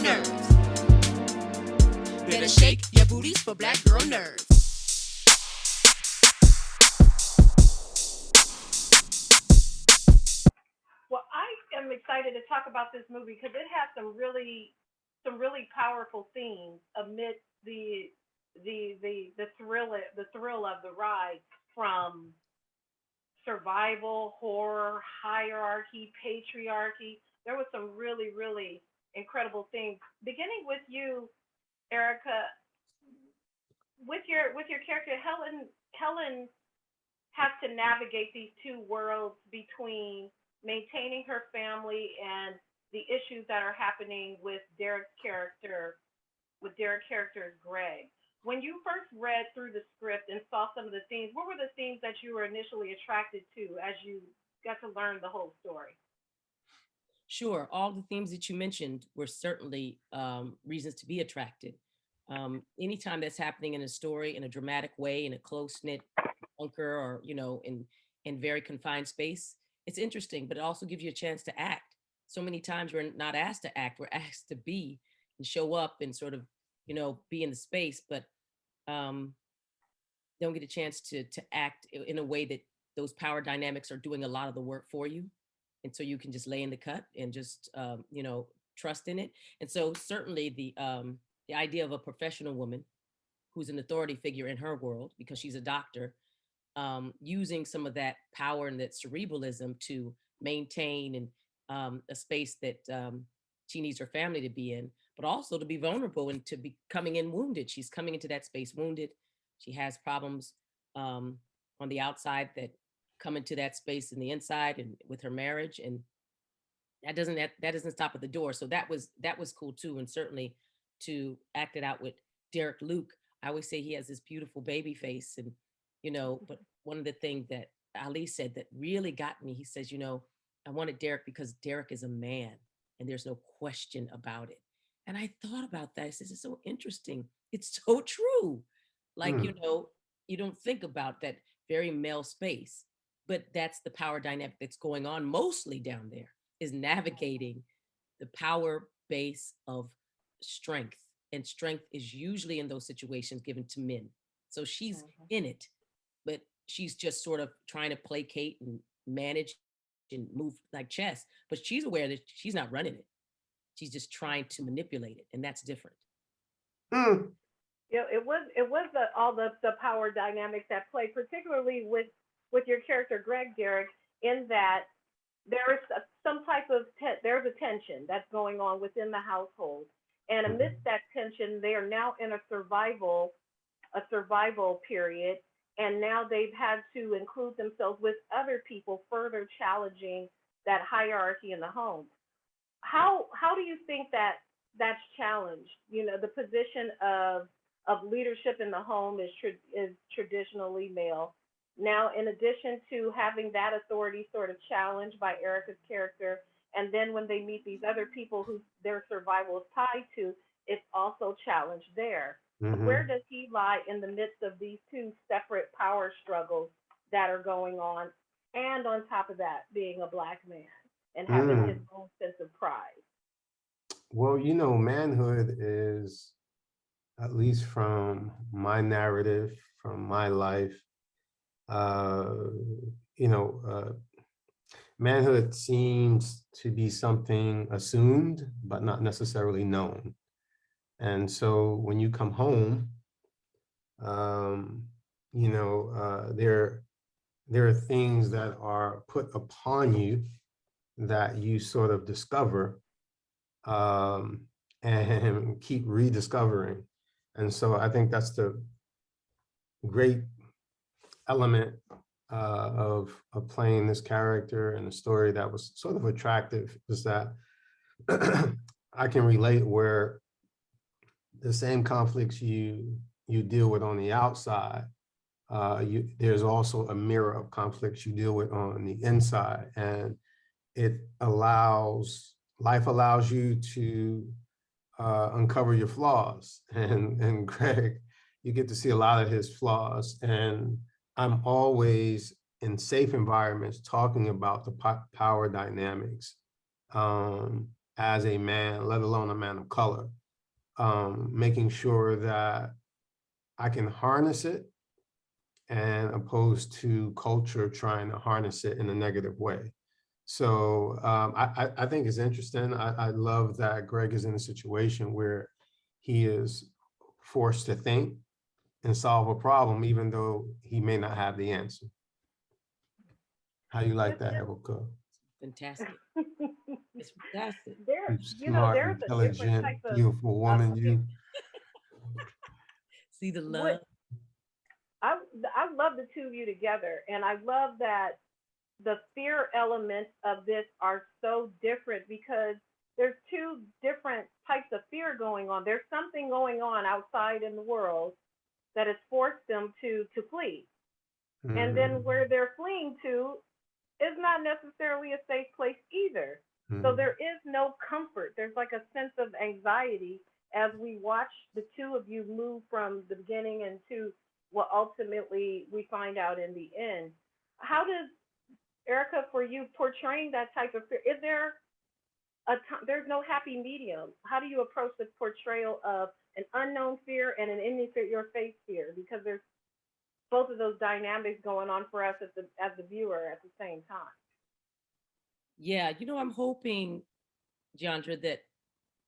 nerves. Better shake your booties for black girl nerves. Well, I am excited to talk about this movie because it has some really powerful themes amidst the thrill of the ride, from survival, horror, hierarchy, patriarchy. There was some really incredible things. Beginning with you, Erica, with your character Helen has to navigate these two worlds between maintaining her family and the issues that are happening with Derek's character Greg. When you first read through the script and saw some of the themes, what were the themes that you were initially attracted to as you got to learn the whole story? Sure, all the themes that you mentioned were certainly reasons to be attracted. Anytime that's happening in a story in a dramatic way, in a close knit bunker, or in very confined space, it's interesting, but it also gives you a chance to act. So many times we're not asked to act; we're asked to be and show up and sort of be in the space, but um, don't get a chance to act in a way that those power dynamics are doing a lot of the work for you, and so you can just lay in the cut and just trust in it. And so certainly the idea of a professional woman who's an authority figure in her world because she's a doctor, using some of that power and that cerebralism to maintain and a space that she needs her family to be in, but also to be vulnerable and to be coming in wounded. She's coming into that space wounded. She has problems on the outside that come into that space in the inside and with her marriage, and that doesn't stop at the door. So that was cool too, and certainly to act it out with Derek Luke. I always say he has this beautiful baby face, and but one of the things that Ali said that really got me, he says, I wanted Derek because Derek is a man and there's no question about it. And I thought about that. I said, it's so interesting. It's so true. Like, Mm. you don't think about that very male space, but that's the power dynamic that's going on mostly down there, is navigating the power base of strength. And strength is usually in those situations given to men. So she's Mm-hmm. in it, but she's just sort of trying to placate and manage and move like chess. But she's aware that she's not running it. She's just trying to manipulate it. And that's different. Mm. It was all the power dynamics at play, particularly with your character Greg Derek, in that there is some type of there's a tension that's going on within the household, and amidst Mhm. that tension, they are now in a survival period, and now they've had to include themselves with other people, further challenging that hierarchy in the home. How do you think that that's challenged? The position of leadership in the home is traditionally male. Now, in addition to having that authority sort of challenged by Erica's character, and then when they meet these other people who their survival is tied to, it's also challenged there. Where Mhm. does he lie in the midst of these two separate power struggles that are going on, and on top of that, being a black man and having his Mm. own sense of pride? Well, manhood is, at least from my narrative, from my life, uh, you know, uh, manhood seems to be something assumed, but not necessarily known. And so when you come home, um, there are things that are put upon you that you sort of discover, um, and keep rediscovering. And so I think that's the great element of playing this character, and the story that was sort of attractive is that I can relate where the same conflicts you deal with on the outside, there's also a mirror of conflicts you deal with on the inside, and life allows you to uncover your flaws, and Greg, you get to see a lot of his flaws, and I'm always in safe environments talking about the power dynamics, um, as a man, let alone a man of color, making sure that I can harness it, and opposed to culture trying to harness it in a negative way. So I think it's interesting. I love that Greg is in a situation where he is forced to think and solve a problem, even though he may not have the answer. How you like that, Erika? Fantastic. It's fantastic. There, You you know, smart, there's a different intelligent, type beautiful of woman, fear. you. See the What love. I love the two of you together, and I love that the fear elements of this are so different because there's two different types of fear going on. There's something going on outside in the world that has forced them to flee. And then Mhm, where they're fleeing to is not necessarily a safe place either. So mhm. there is no comfort. There's like a sense of anxiety as we watch the two of you move from the beginning into what ultimately we find out in the end. How does Erica, for you, portraying that type of fear, is there a time, there's no happy medium? How do you approach the portrayal of an unknown fear and an in your face fear? Because there's both of those dynamics going on for us as the viewer at the same time. Yeah, I'm hoping, Jeandra, that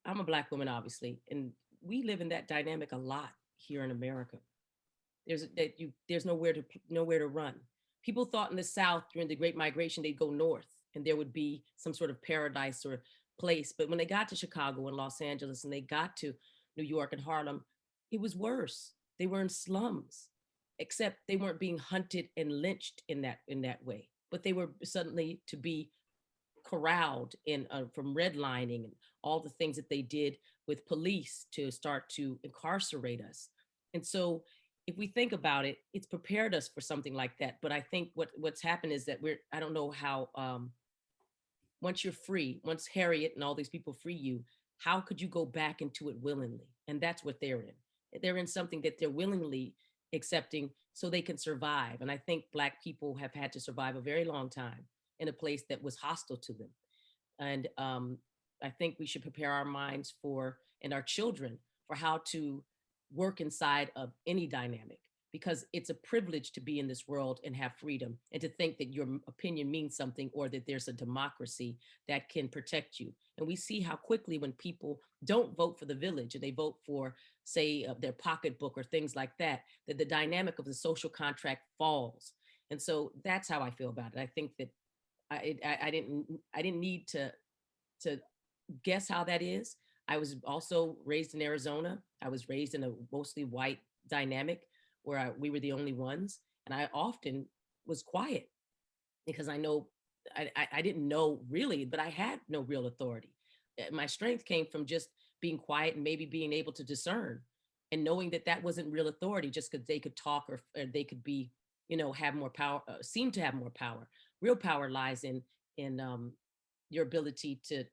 I'm a Black woman, obviously, and we live in that dynamic a lot here in America. There's nowhere to run. People thought in the South during the Great Migration they'd go north and there would be some sort of paradise or place. But when they got to Chicago and Los Angeles and they got to New York and Harlem, it was worse. They were in slums, except they weren't being hunted and lynched in that way. But they were suddenly to be corralled in from redlining and all the things that they did with police to start to incarcerate us. And so if we think about it, it's prepared us for something like that. But I think what's happened is that I don't know how, once you're free, once Harriet and all these people free you, how could you go back into it willingly? And that's what they're in. They're in something that they're willingly accepting so they can survive. And I think Black people have had to survive a very long time in a place that was hostile to them. And I think we should prepare our minds for, and our children, for how to work inside of any dynamic, because it's a privilege to be in this world and have freedom and to think that your opinion means something or that there's a democracy that can protect you. And we see how quickly when people don't vote for the village and they vote for, say, their pocketbook or things like that, that the dynamic of the social contract falls. And so that's how I feel about it. I think that I didn't need to guess how that is. I was also raised in Arizona. I was raised in a mostly white dynamic where we were the only ones, and I often was quiet because I know I didn't know really, but I had no real authority. My strength came from just being quiet and maybe being able to discern and knowing that that wasn't real authority just because they could talk or they could be, have more power, seem to have more power. Real power lies in your ability to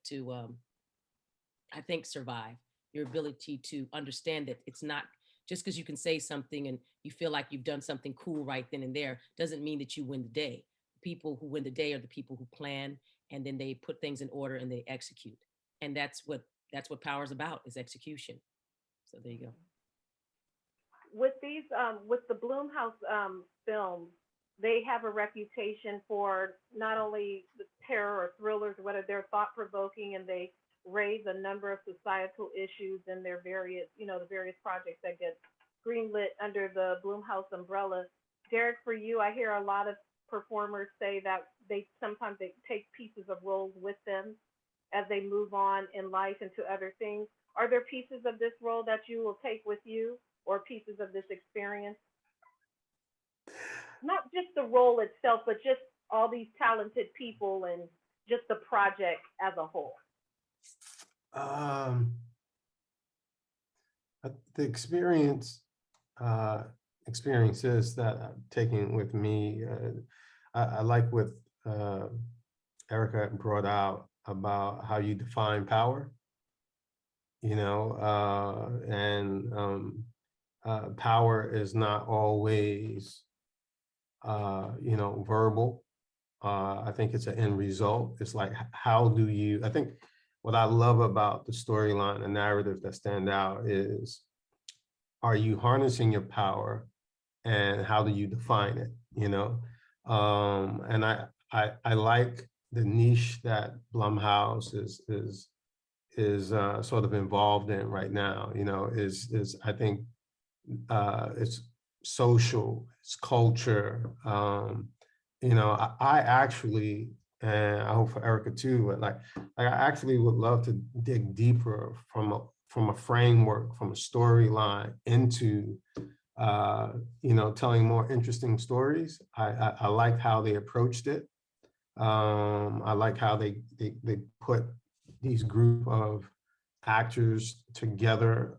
I think survive, your ability to understand that it's not just because you can say something and you feel like you've done something cool right then and there doesn't mean that you win the day. People who win the day are the people who plan and then they put things in order and they execute. And that's what power is about, is execution. So there you go. With these with the Blumhouse films, they have a reputation for not only the terror or thrillers, whether they're thought provoking and they raise a number of societal issues in their various, the various projects that get greenlit under the Blumhouse umbrella. Derek, for you, I hear a lot of performers say that they sometimes they take pieces of roles with them as they move on in life into other things. Are there pieces of this role that you will take with you or pieces of this experience? Not just the role itself, but just all these talented people and just the project as a whole. Um, the experiences that I'm taking with me, I like what Erika brought out about how you define power, and power is not always, verbal. I think it's an end result. It's like, how do you, I think what I love about the storyline, the narrative that stand out is, are you harnessing your power, and how do you define it? And I like the niche that Blumhouse is sort of involved in right now. Is I think it's social, it's culture. I actually, and I hope for Erika too, but like I actually would love to dig deeper from a framework, from a storyline into telling more interesting stories. I like how they approached it. I like how they put these group of actors together.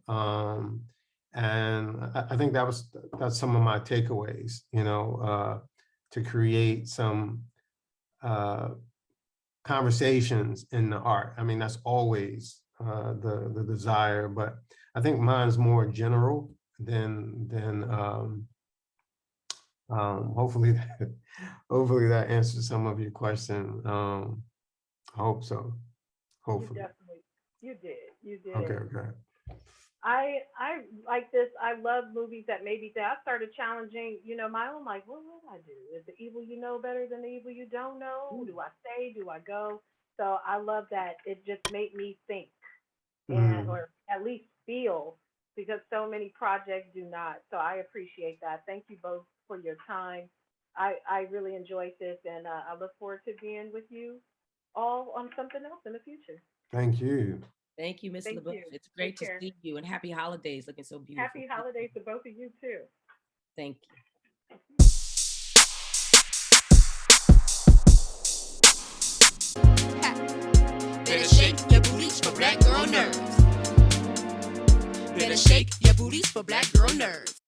And I think that's some of my takeaways, to create some conversations in the art. I mean, that's always the desire, but I think mine's more general than hopefully hopefully that answers some of your question. I hope so. Hopefully. You did. Okay. I like this. I love movies that maybe I started challenging, my own, like, what would I do? Is the evil you know better than the evil you don't know? Do I stay? Do I go? So I love that. It just made me think and or at least feel, because so many projects do not. So I appreciate that. Thank you both for your time. I really enjoyed this, and I look forward to being with you all on something else in the future. Thank you. Thank you, Miss Thank LeBeauf. you. It's great Take to care. see you, and happy holidays, looking so beautiful. Happy holidays to both of you too. Thank you. Better shake your booties for black girl nerves. Better shake your booties for black girl nerves.